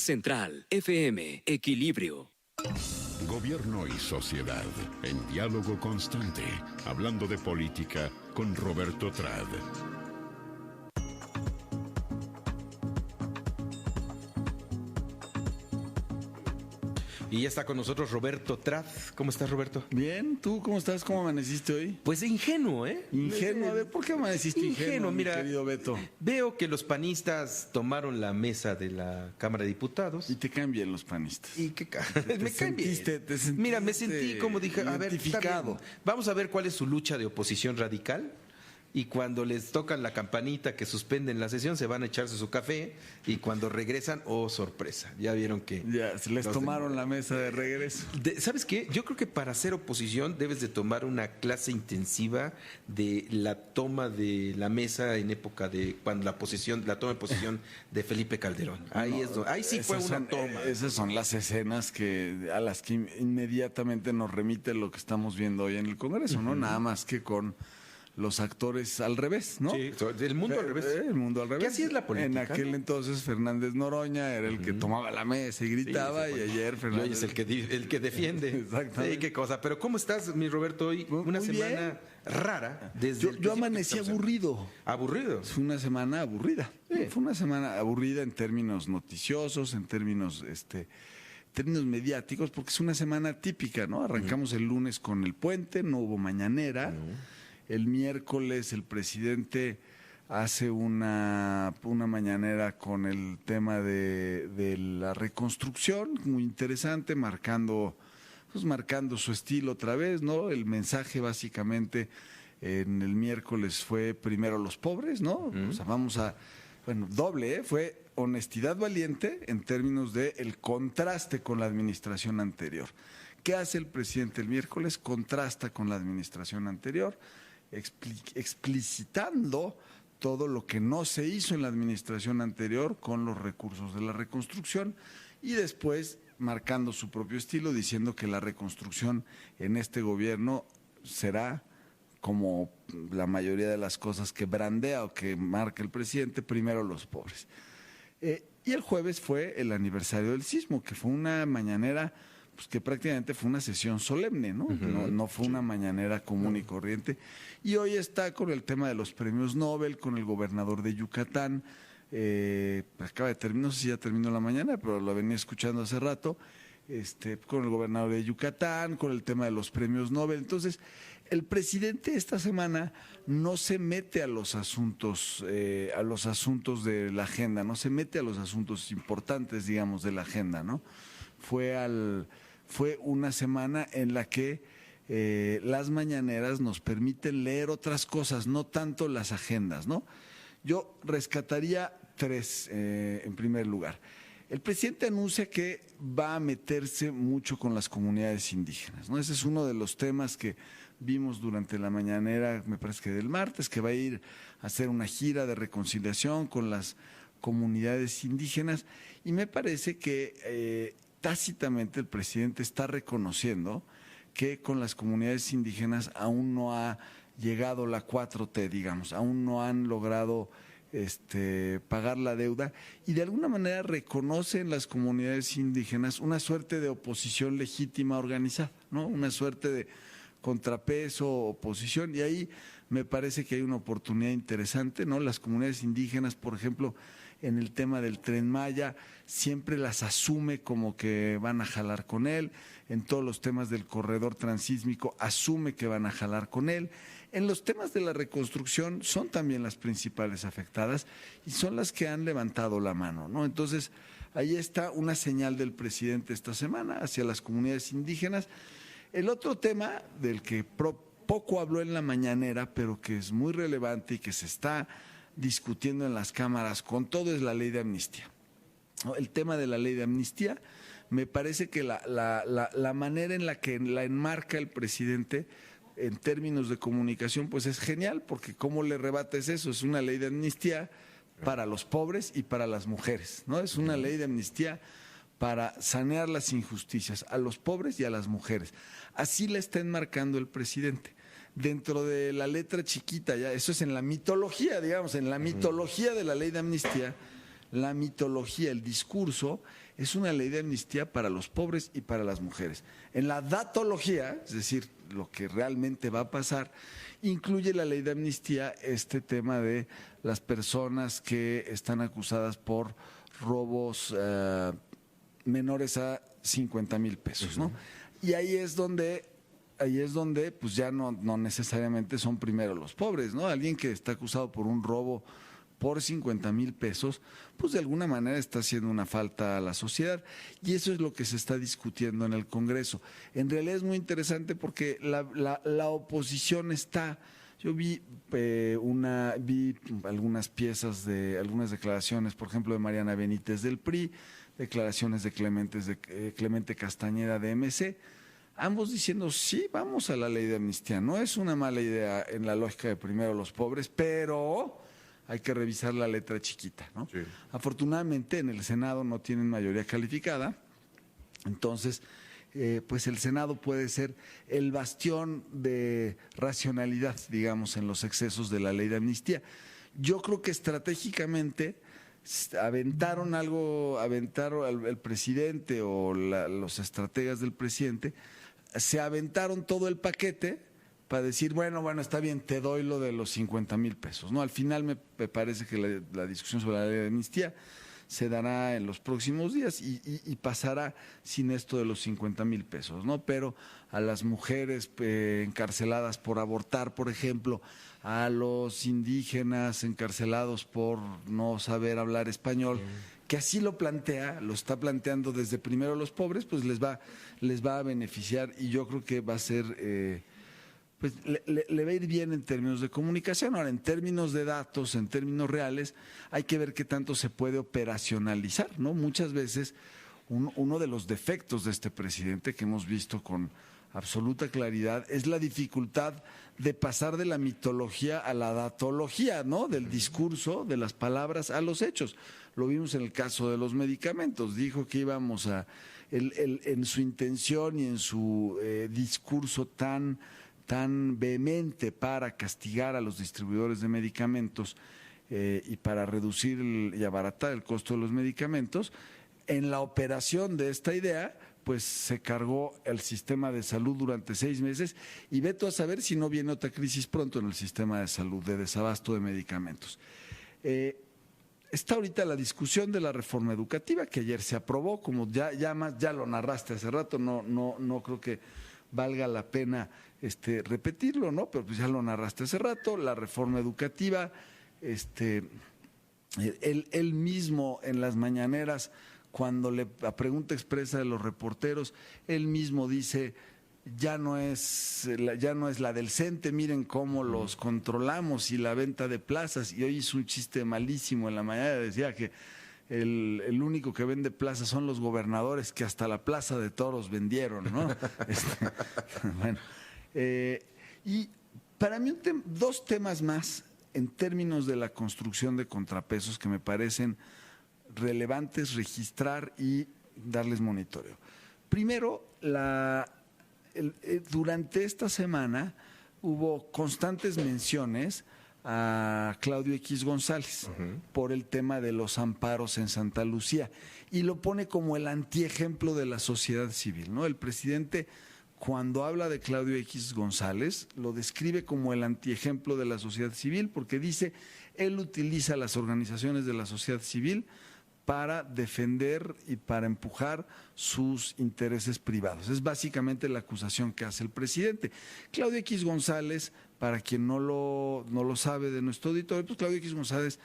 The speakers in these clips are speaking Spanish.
Central, FM, Equilibrio. Gobierno y sociedad, en diálogo constante, hablando de política con Roberto Trad. Y ya está con nosotros Roberto Trad. ¿Cómo estás, Roberto? Bien, ¿tú cómo estás? ¿Cómo amaneciste hoy? Pues ingenuo, ¿eh? Ingenuo, a ver, ¿por qué amaneciste ingenuo, mira, mi querido Beto? Veo que los panistas tomaron la mesa de la Cámara de Diputados. Y te caen bien los panistas. Y me caen bien. Mira, me sentí como dije, a ver, está bien. Vamos a ver cuál es su lucha de oposición radical. Y cuando les tocan la campanita que suspenden la sesión, se van a echarse su café. Y cuando regresan, oh, sorpresa. Ya vieron que... Ya, se les tomaron la mesa de regreso. ¿Sabes qué? Yo creo que para hacer oposición debes de tomar una clase intensiva de la toma de la mesa en época de cuando la toma de posición de Felipe Calderón. Ahí sí fue una toma. Esas son las escenas a las que inmediatamente nos remite lo que estamos viendo hoy en el Congreso, ¿no? Nada más que con los actores al revés, ¿no? Sí, el mundo al revés. El mundo al revés. ¿Qué así es la política? En aquel entonces Fernández Noroña era el que tomaba la mesa y gritaba, sí, y ayer Fernández... Hoy es el que defiende. Exactamente. Sí, qué cosa. Pero ¿cómo estás, mi Roberto, hoy? Una semana rara. Yo amanecí aburrido. ¿Aburrido? Fue una semana aburrida. Sí. Fue una semana aburrida en términos noticiosos, en términos mediáticos, porque es una semana típica, ¿no? Arrancamos el lunes con el puente, no hubo mañanera. El miércoles el presidente hace una mañanera con el tema de la reconstrucción, muy interesante, marcando su estilo otra vez, ¿no? El mensaje básicamente en el miércoles fue primero los pobres, ¿no? O sea, doble, fue honestidad valiente en términos de el contraste con la administración anterior. ¿Qué hace el presidente el miércoles? Contrasta con la administración anterior, explicitando todo lo que no se hizo en la administración anterior con los recursos de la reconstrucción y después marcando su propio estilo, diciendo que la reconstrucción en este gobierno será, como la mayoría de las cosas que brandea o que marca el presidente, primero los pobres. Y el jueves fue el aniversario del sismo, que fue una mañanera pues que prácticamente fue una sesión solemne, ¿no? No fue una mañanera común y corriente. Y hoy está con el tema de los premios Nobel, con el gobernador de Yucatán. Acaba de terminar, no sé si ya terminó la mañana, pero lo venía escuchando hace rato. Con el gobernador de Yucatán, con el tema de los premios Nobel. Entonces, el presidente esta semana no se mete a los asuntos de la agenda, no se mete a los asuntos importantes, digamos, de la agenda, ¿no? Fue una semana en la que las mañaneras nos permiten leer otras cosas, no tanto las agendas, ¿no? Yo rescataría tres en primer lugar. El presidente anuncia que va a meterse mucho con las comunidades indígenas, ¿no? Ese es uno de los temas que vimos durante la mañanera, me parece que del martes, que va a ir a hacer una gira de reconciliación con las comunidades indígenas, y me parece que tácitamente el presidente está reconociendo que con las comunidades indígenas aún no ha llegado la 4T, digamos, aún no han logrado pagar la deuda, y de alguna manera reconoce en las comunidades indígenas una suerte de oposición legítima organizada, ¿no? Una suerte de contrapeso, oposición, y ahí me parece que hay una oportunidad interesante, ¿no? Las comunidades indígenas, por ejemplo, en el tema del Tren Maya, siempre las asume como que van a jalar con él. En todos los temas del corredor transísmico asume que van a jalar con él. En los temas de la reconstrucción son también las principales afectadas y son las que han levantado la mano, ¿no? Entonces, ahí está una señal del presidente esta semana hacia las comunidades indígenas. El otro tema del que poco habló en la mañanera, pero que es muy relevante y que se está discutiendo en las cámaras con todo, es la ley de amnistía. El tema de la ley de amnistía, me parece que la manera en la que la enmarca el presidente en términos de comunicación, pues es genial, porque ¿cómo le rebates eso? Es una ley de amnistía para los pobres y para las mujeres, ¿no? Es una ley de amnistía para sanear las injusticias a los pobres y a las mujeres. Así la está enmarcando el presidente. Dentro de la letra chiquita, ya eso es en la mitología, digamos, en la mitología de la ley de amnistía la mitología, el discurso, es una ley de amnistía para los pobres y para las mujeres. En la datología, es decir, lo que realmente va a pasar, incluye la ley de amnistía este tema de las personas que están acusadas por robos menores a 50,000 pesos, ¿no? Y ahí es donde pues ya no necesariamente son primero los pobres, ¿no? Alguien que está acusado por un robo por 50,000 pesos, pues de alguna manera está haciendo una falta a la sociedad, y eso es lo que se está discutiendo en el Congreso. En realidad es muy interesante porque la oposición está... Yo vi algunas piezas de algunas declaraciones, por ejemplo, de Mariana Benítez del PRI, declaraciones de Clemente Castañeda de MC, ambos diciendo sí, vamos a la ley de amnistía. No es una mala idea en la lógica de primero los pobres, pero hay que revisar la letra chiquita, ¿no? Sí. Afortunadamente en el Senado no tienen mayoría calificada, entonces pues el Senado puede ser el bastión de racionalidad, digamos, en los excesos de la ley de amnistía. Yo creo que estratégicamente aventaron el presidente o los estrategas del presidente, se aventaron todo el paquete para decir, bueno, está bien, te doy lo de los 50,000 pesos, ¿no? Al final me parece que la discusión sobre la ley de amnistía se dará en los próximos días y pasará sin esto de los 50,000 pesos, ¿no? Pero a las mujeres encarceladas por abortar, por ejemplo, a los indígenas encarcelados por no saber hablar español, que así lo está planteando desde primero los pobres, pues les va a beneficiar, y yo creo que va a ser... pues le va a ir bien en términos de comunicación. Ahora, en términos de datos, en términos reales, hay que ver qué tanto se puede operacionalizar, ¿no? Muchas veces uno de los defectos de este presidente, que hemos visto con absoluta claridad, es la dificultad de pasar de la mitología a la datología, ¿no? Del discurso, de las palabras a los hechos. Lo vimos en el caso de los medicamentos. Dijo que íbamos en su intención y en su discurso tan vehemente para castigar a los distribuidores de medicamentos y para reducir y abaratar el costo de los medicamentos, en la operación de esta idea, pues se cargó el sistema de salud durante 6 meses, y ve tú a saber si no viene otra crisis pronto en el sistema de salud, de desabasto de medicamentos. Está ahorita la discusión de la reforma educativa, que ayer se aprobó, como ya lo narraste hace rato, no creo que valga la pena repetirlo, ¿no? Pero pues ya lo narraste hace rato, la reforma educativa, él mismo en las mañaneras, cuando la pregunta expresa de los reporteros, él mismo dice, ya no es la del CENTE, miren cómo los controlamos, y la venta de plazas, y hoy hizo un chiste malísimo en la mañana, decía que el único que vende plazas son los gobernadores, que hasta la plaza de toros vendieron, ¿no? Bueno, y para mí dos temas más en términos de la construcción de contrapesos que me parecen relevantes registrar y darles monitoreo. Primero, durante esta semana hubo constantes menciones a Claudio X González por el tema de los amparos en Santa Lucía, y lo pone como el antiejemplo de la sociedad civil, ¿no? El presidente, cuando habla de Claudio X González, lo describe como el antiejemplo de la sociedad civil, porque dice, él utiliza las organizaciones de la sociedad civil para defender y para empujar sus intereses privados. Es básicamente la acusación que hace el presidente. Claudio X González, para quien no lo sabe de nuestro auditorio, pues Claudio X González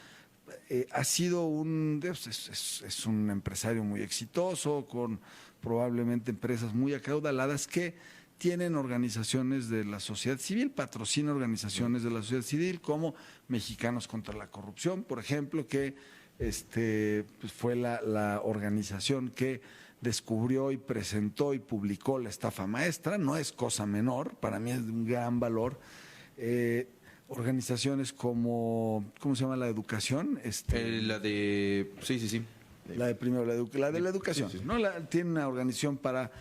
ha sido es un empresario muy exitoso, con probablemente empresas muy acaudaladas, que tienen organizaciones de la sociedad civil, patrocina organizaciones de la sociedad civil, como Mexicanos contra la Corrupción, por ejemplo, que pues fue la organización que descubrió y presentó y publicó la estafa maestra. No es cosa menor, para mí es de un gran valor. Organizaciones como, ¿cómo se llama la educación? La de, sí. La de primero, la de la educación, sí. ¿No? Tiene una organización para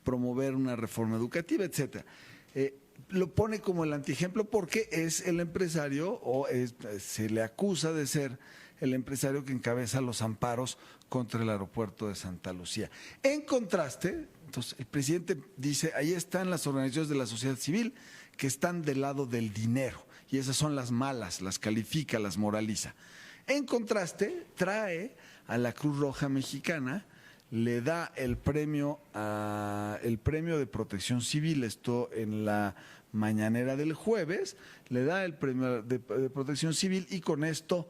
promover una reforma educativa, etcétera. Lo pone como el antiejemplo porque es el empresario, o se le acusa de ser el empresario que encabeza los amparos contra el aeropuerto de Santa Lucía. En contraste, entonces, el presidente dice, ahí están las organizaciones de la sociedad civil que están del lado del dinero, y esas son las malas, las califica, las moraliza. En contraste, trae a la Cruz Roja Mexicana, le da el premio de Protección Civil, esto en la mañanera del jueves, le da el premio de Protección Civil, y con esto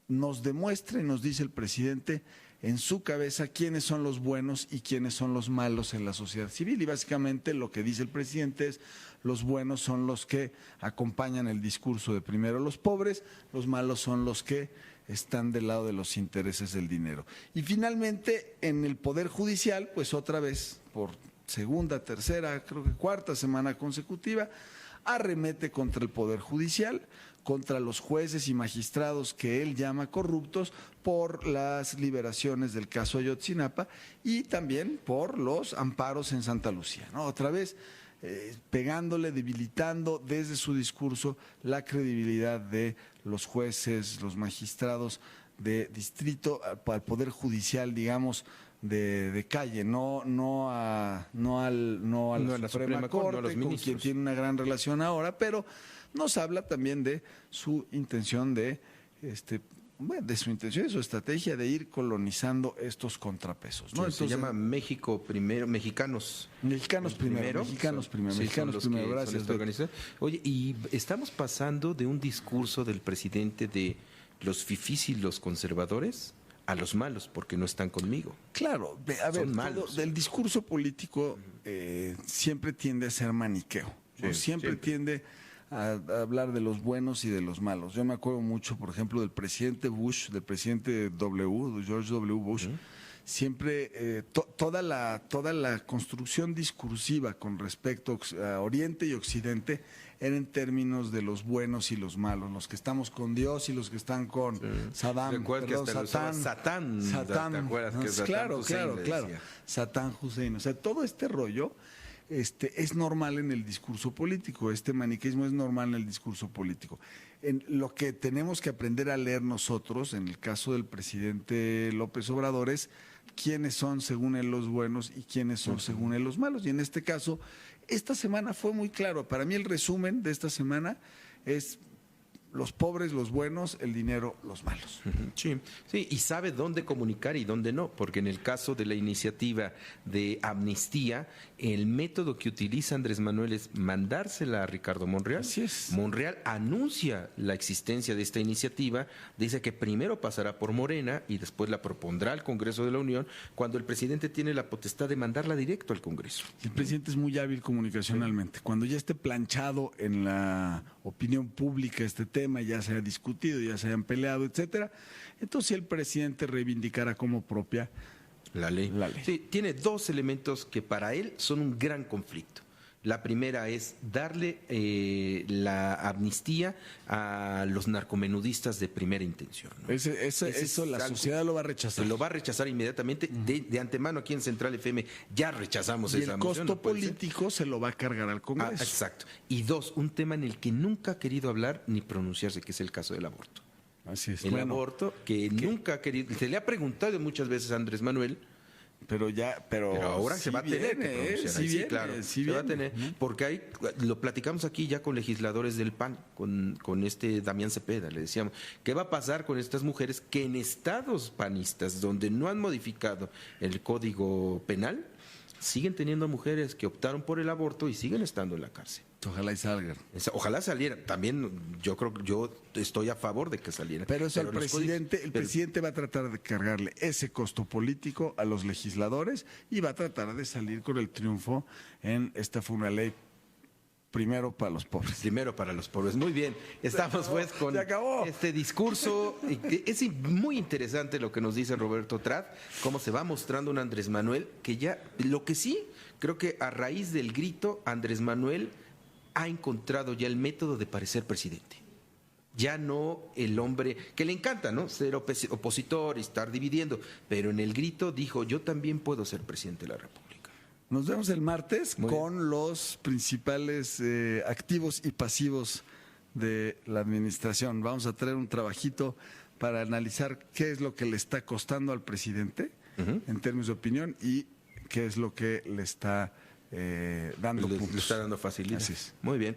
nos demuestra y nos dice el presidente en su cabeza quiénes son los buenos y quiénes son los malos en la sociedad civil. Y básicamente lo que dice el presidente es: los buenos son los que acompañan el discurso de primero los pobres, los malos son los que están del lado de los intereses del dinero. Y finalmente, en el Poder Judicial, pues otra vez, por segunda, tercera, creo que cuarta semana consecutiva, arremete contra el Poder Judicial, contra los jueces y magistrados que él llama corruptos por las liberaciones del caso Ayotzinapa y también por los amparos en Santa Lucía, ¿no? Otra vez pegándole, debilitando desde su discurso la credibilidad de los jueces, los magistrados de distrito, al Poder Judicial, digamos, de calle, no a la Suprema Corte, no a los con quien tiene una gran relación ahora, pero nos habla también de su intención de su estrategia de ir colonizando estos contrapesos, ¿no? Sí, entonces, se llama México Primero, Mexicanos Primero, gracias. Oye, y estamos pasando de un discurso del presidente de los fifís y los conservadores a los malos, porque no están conmigo. Claro, a ver, el discurso político siempre tiende a ser maniqueo, ¿no? Siempre tiende a hablar de los buenos y de los malos. Yo me acuerdo mucho, por ejemplo, del presidente Bush, del presidente George W. Bush. Siempre toda la construcción discursiva con respecto a Oriente y Occidente era en términos de los buenos y los malos, los que estamos con Dios y los que están con Satán. Claro. Satán Hussein. O sea, todo este rollo es normal en el discurso político, este maniqueísmo es normal en el discurso político. Lo que tenemos que aprender a leer nosotros, en el caso del presidente López Obrador, es quiénes son según él los buenos y quiénes son según él los malos. Y en este caso, esta semana fue muy claro. Para mí el resumen de esta semana es: los pobres, los buenos, el dinero, los malos. Sí, y sabe dónde comunicar y dónde no, porque en el caso de la iniciativa de amnistía, el método que utiliza Andrés Manuel es mandársela a Ricardo Monreal. Así es. Monreal anuncia la existencia de esta iniciativa, dice que primero pasará por Morena y después la propondrá al Congreso de la Unión, cuando el presidente tiene la potestad de mandarla directo al Congreso. El presidente es muy hábil comunicacionalmente. Cuando ya esté planchado en la opinión pública este tema, ya se ha discutido, ya se hayan peleado, etcétera, entonces el presidente reivindicará como propia la ley. Sí, tiene dos elementos que para él son un gran conflicto. La primera es darle la amnistía a los narcomenudistas de primera intención, ¿no? Eso la sociedad lo va a rechazar. Lo va a rechazar inmediatamente. De antemano aquí en Central FM ya rechazamos y esa el moción. costo político se lo va a cargar al Congreso. Exacto. Y dos, un tema en el que nunca ha querido hablar ni pronunciarse, que es el caso del aborto. Así es. El aborto que nunca ha querido. Se le ha preguntado muchas veces a Andrés Manuel. Pero ahora sí se va a tener que pronunciar. Claro, se va a tener, porque lo platicamos aquí ya con legisladores del PAN, con este Damián Cepeda, le decíamos, ¿qué va a pasar con estas mujeres que en estados panistas, donde no han modificado el código penal, siguen teniendo mujeres que optaron por el aborto y siguen estando en la cárcel? Ojalá y salgan. Ojalá salieran. También yo estoy a favor de que salieran. Pero el presidente va a tratar de cargarle ese costo político a los legisladores y va a tratar de salir con el triunfo en esta fue una ley primero para los pobres. Primero para los pobres. Muy bien. Estamos pues con este discurso. Es muy interesante lo que nos dice Roberto Trad, cómo se va mostrando un Andrés Manuel que ya, lo que sí, creo que a raíz del grito, Andrés Manuel ha encontrado ya el método de parecer presidente. Ya no el hombre que le encanta, ¿no? Ser opositor y estar dividiendo, pero en el grito dijo: yo también puedo ser presidente de la República. Nos vemos el martes con los principales activos y pasivos de la administración. Vamos a traer un trabajito para analizar qué es lo que le está costando al presidente en términos de opinión y qué es lo que le está dando puntos. Le está dando facilidad. Así es. Muy bien.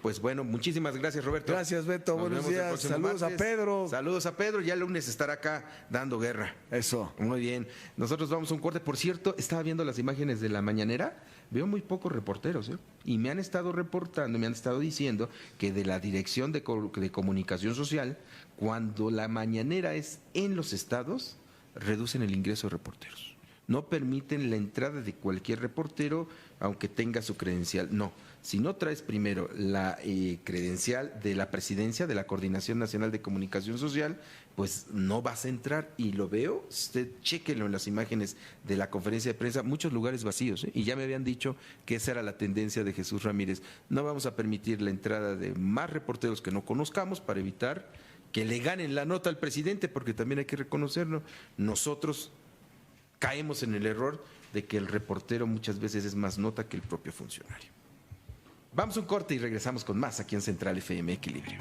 Pues bueno, muchísimas gracias, Roberto. Gracias, Beto. Nos Buenos vemos el días. próximo Saludos martes. a Pedro. Saludos a Pedro. Ya el lunes estará acá dando guerra. Eso. Muy bien. Nosotros vamos a un corte. Por cierto, estaba viendo las imágenes de la mañanera. Veo muy pocos reporteros, y me han estado reportando, me han estado diciendo que de la Dirección de Comunicación Social, cuando la mañanera es en los estados, reducen el ingreso de reporteros. No permiten la entrada de cualquier reportero, aunque tenga su credencial. No, si no traes primero la credencial de la presidencia de la Coordinación Nacional de Comunicación Social, pues no vas a entrar. Y lo veo, usted chéquenlo en las imágenes de la conferencia de prensa, muchos lugares vacíos, y ya me habían dicho que esa era la tendencia de Jesús Ramírez. No vamos a permitir la entrada de más reporteros que no conozcamos para evitar que le ganen la nota al presidente, porque también hay que reconocerlo, nosotros caemos en el error de que el reportero muchas veces es más nota que el propio funcionario. Vamos a un corte y regresamos con más aquí en Central FM Equilibrio.